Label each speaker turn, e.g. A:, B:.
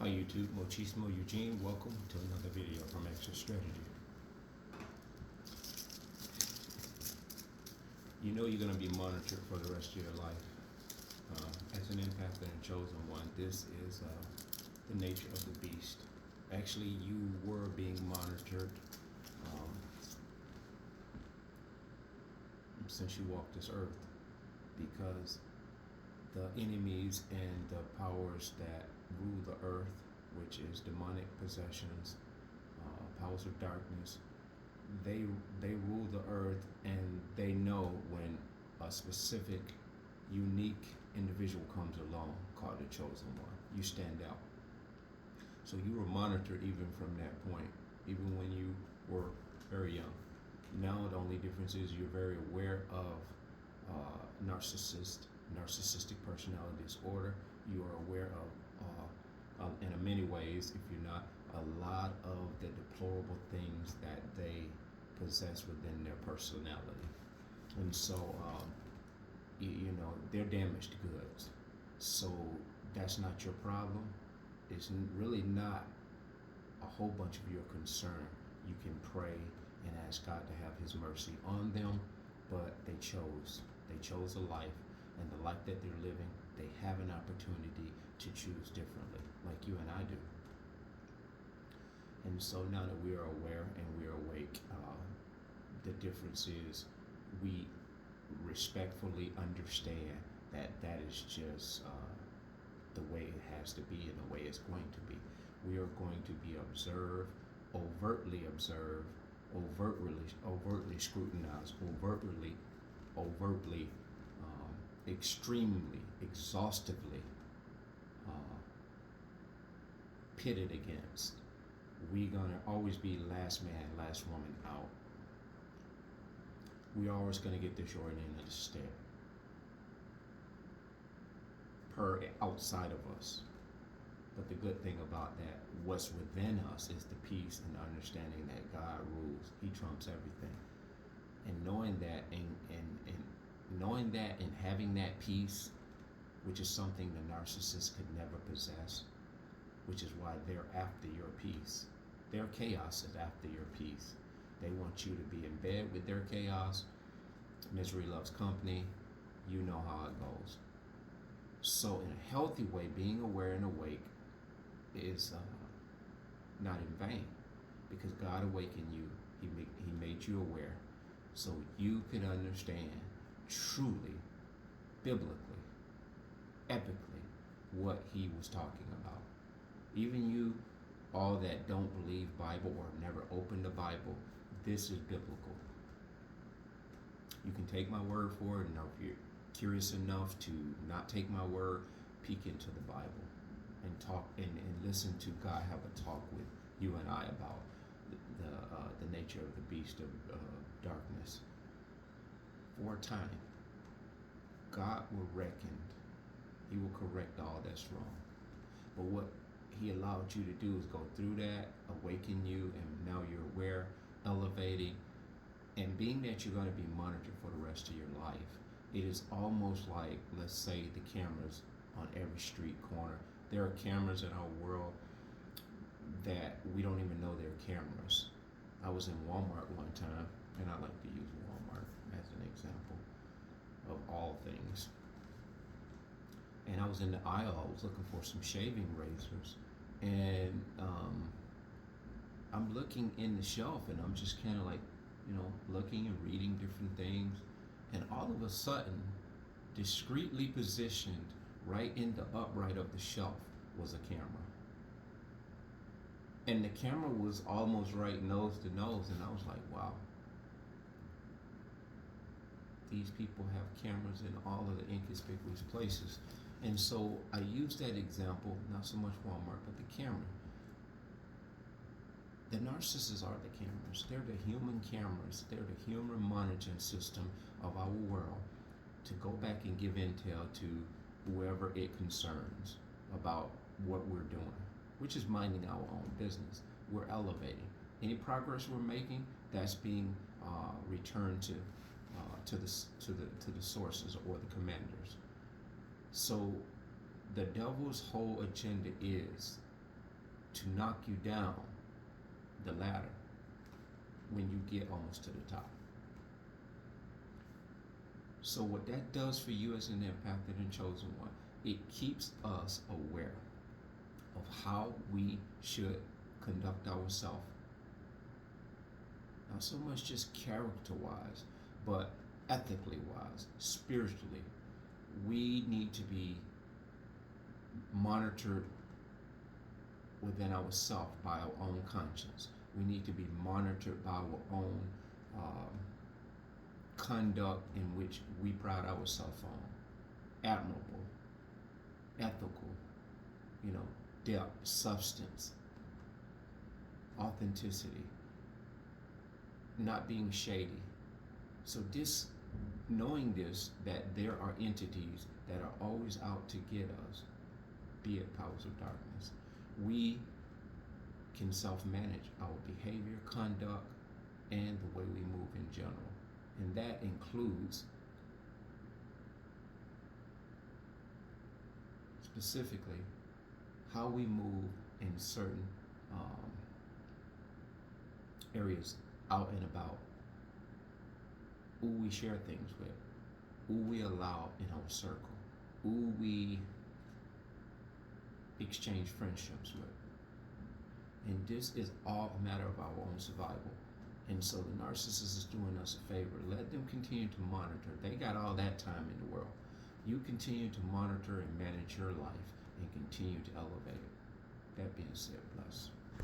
A: Hi YouTube, Mochismo Eugene. Welcome to another video from Extra Strategy. You know you're going to be monitored for the rest of your life. As an empath and a chosen one, this is the nature of the beast. Actually, you were being monitored since you walked this earth, because the enemies and the powers that rule the earth, which is demonic possessions, powers of darkness, they rule the earth, and they know when a specific, unique individual comes along called the chosen one. You stand out. So you were monitored even from that point, even when you were very young. Now the only difference is you're very aware of narcissistic personality disorder. You are aware of, in many ways, if you're not, a lot of the deplorable things that they possess within their personality. And so, they're damaged goods. So that's not your problem. It's really not a whole bunch of your concern. You can pray and ask God to have His mercy on them, but they chose a life, and the life that they're living, they have an opportunity to choose differently, like you and I do. And so now that we are aware and we are awake, the difference is we respectfully understand that that is just the way it has to be and the way it's going to be. We are going to be observed, overtly, scrutinized, overtly, extremely, exhaustively pitted against. We're gonna always be last man, last woman out. We're always gonna get the short end of the stick, per outside of us. But the good thing about that, what's within us, is the peace and understanding that God rules. He trumps everything. And knowing that and having that peace, which is something the narcissist could never possess, which is why they're after your peace. Their chaos is after your peace. They want you to be in bed with their chaos. Misery loves company. You know how it goes. So in a healthy way, being aware and awake is not in vain, because God awakened you. He made you aware so you could understand truly, biblically, epically, what He was talking about. Even you, all that don't believe Bible or never opened the Bible, this is biblical. You can take my word for it, and if you're curious enough to not take my word, peek into the Bible and talk and listen to God have a talk with you and I about the nature of the beast of darkness. For a time, God will reckon. He will correct all that's wrong. But what He allowed you to do is go through that, awaken you, and now you're aware, elevating, and being that you're going to be monitored for the rest of your life. It is almost like, let's say, the cameras on every street corner. There are cameras in our world that we don't even know they're cameras. I was in Walmart one time, and I like to use Walmart as an example of all things. And I was in the aisle, I was looking for some shaving razors, and I'm looking in the shelf, and I'm just kind of like, looking and reading different things, and all of a sudden, discreetly positioned right in the upright of the shelf was a camera. And the camera was almost right nose to nose, and I was like, wow. These people have cameras in all of the inconspicuous places. And so I use that example, not so much Walmart, but the camera. The narcissists are the cameras. They're the human cameras. They're the human monitoring system of our world to go back and give intel to whoever it concerns about what we're doing, which is minding our own business. We're elevating. Any progress we're making, that's being returned to the sources or the commanders. So the devil's whole agenda is to knock you down the ladder when you get almost to the top. So what that does for you as an impacted and chosen one, it keeps us aware of how we should conduct ourselves. Not so much just character wise, but ethically wise, spiritually. We need to be monitored within ourselves by our own conscience. We need to be monitored by our own conduct in which we pride ourselves on. Admirable, ethical, depth, substance, authenticity, not being shady. So knowing this, that there are entities that are always out to get us, be it powers of darkness, we can self-manage our behavior, conduct, and the way we move in general. And that includes specifically how we move in certain areas out and about, who we share things with, who we allow in our circle, who we exchange friendships with. And this is all a matter of our own survival. And so the narcissist is doing us a favor. Let them continue to monitor. They got all that time in the world. You continue to monitor and manage your life and continue to elevate it. That being said, bless.